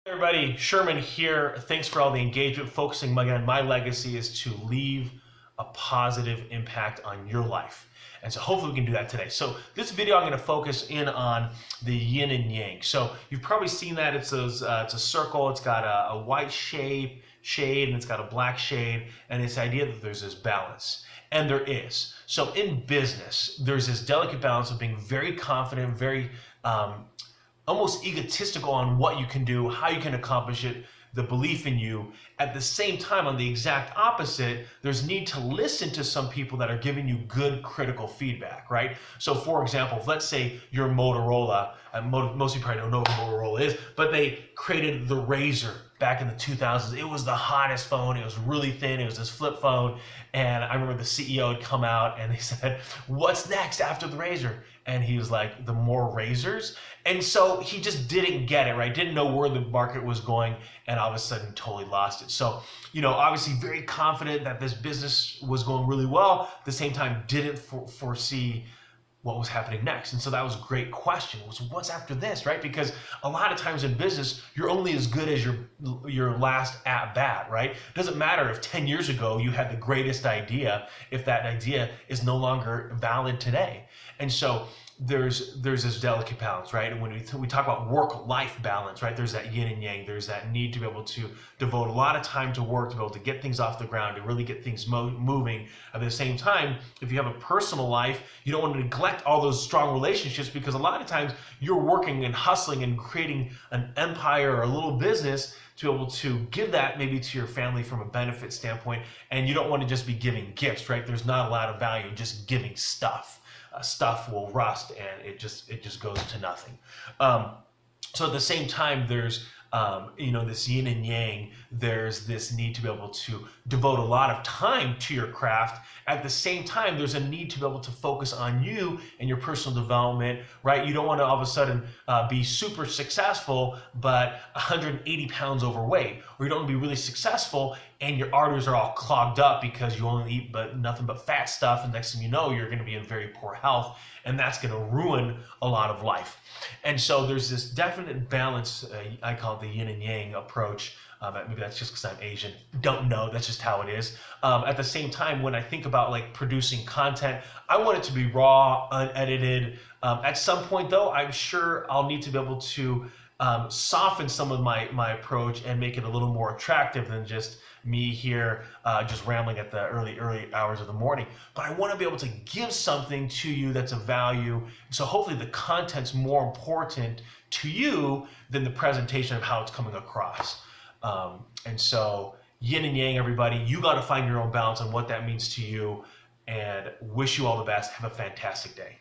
Hey everybody, Sherman here. Thanks for all the engagement. Focusing again, my legacy is to leave a positive impact on your life. And so hopefully we can do that today. So this video, I'm going to focus in on the yin and yang. So you've probably seen that it's it's a circle. It's got a white shade, and it's got a black shade, and this idea that there's this balance. And there is. So in business, there's this delicate balance of being very confident, very almost egotistical on what you can do, how you can accomplish it, the belief in you. At the same time, on the exact opposite, there's need to listen to some people that are giving you good critical feedback, right? So for example, if let's say you're Motorola, most of you probably don't know what Motorola is, but they created the Razr back in the 2000s. It was the hottest phone. It was really thin. It was this flip phone. And I remember the CEO had come out and they said, "What's next after the Razr?" And he was like, "The more razors." And so he just didn't get it, right? Didn't know where the market was going, and all of a sudden totally lost it. So, obviously very confident that this business was going really well. At the same time, didn't foresee what was happening next. And so that was a great question, was what's after this, right? Because a lot of times in business, you're only as good as your last at bat, right? It doesn't matter if 10 years ago you had the greatest idea, if that idea is no longer valid today. And so there's this delicate balance, right? And when we talk about work-life balance, right? There's that yin and yang. There's that need to be able to devote a lot of time to work, to be able to get things off the ground, to really get things moving. At the same time, if you have a personal life, you don't want to neglect all those strong relationships, because a lot of times you're working and hustling and creating an empire or a little business to be able to give that maybe to your family from a benefit standpoint, and you don't want to just be giving gifts, right? There's not a lot of value in just giving stuff. Stuff will rust and it just goes to nothing. So at the same time, there's this yin and yang. There's this need to be able to devote a lot of time to your craft. At the same time, there's a need to be able to focus on you and your personal development, right? You don't want to all of a sudden be super successful, but 180 pounds overweight, or you don't want to be really successful and your arteries are all clogged up because you only eat nothing but fat stuff, and next thing you know, you're going to be in very poor health, and that's going to ruin a lot of life. And so there's this definite balance. I call it the yin and yang approach. Maybe that's just because I'm Asian. Don't know. That's just how it is. At the same time, when I think about like producing content, I want it to be raw, unedited. At some point, though, I'm sure I'll need to be able to soften some of my approach and make it a little more attractive than just me here just rambling at the early hours of the morning. But I want to be able to give something to you that's of value. So hopefully the content's more important to you than the presentation of how it's coming across. And so yin and yang, everybody, you got to find your own balance on what that means to you, and wish you all the best. Have a fantastic day.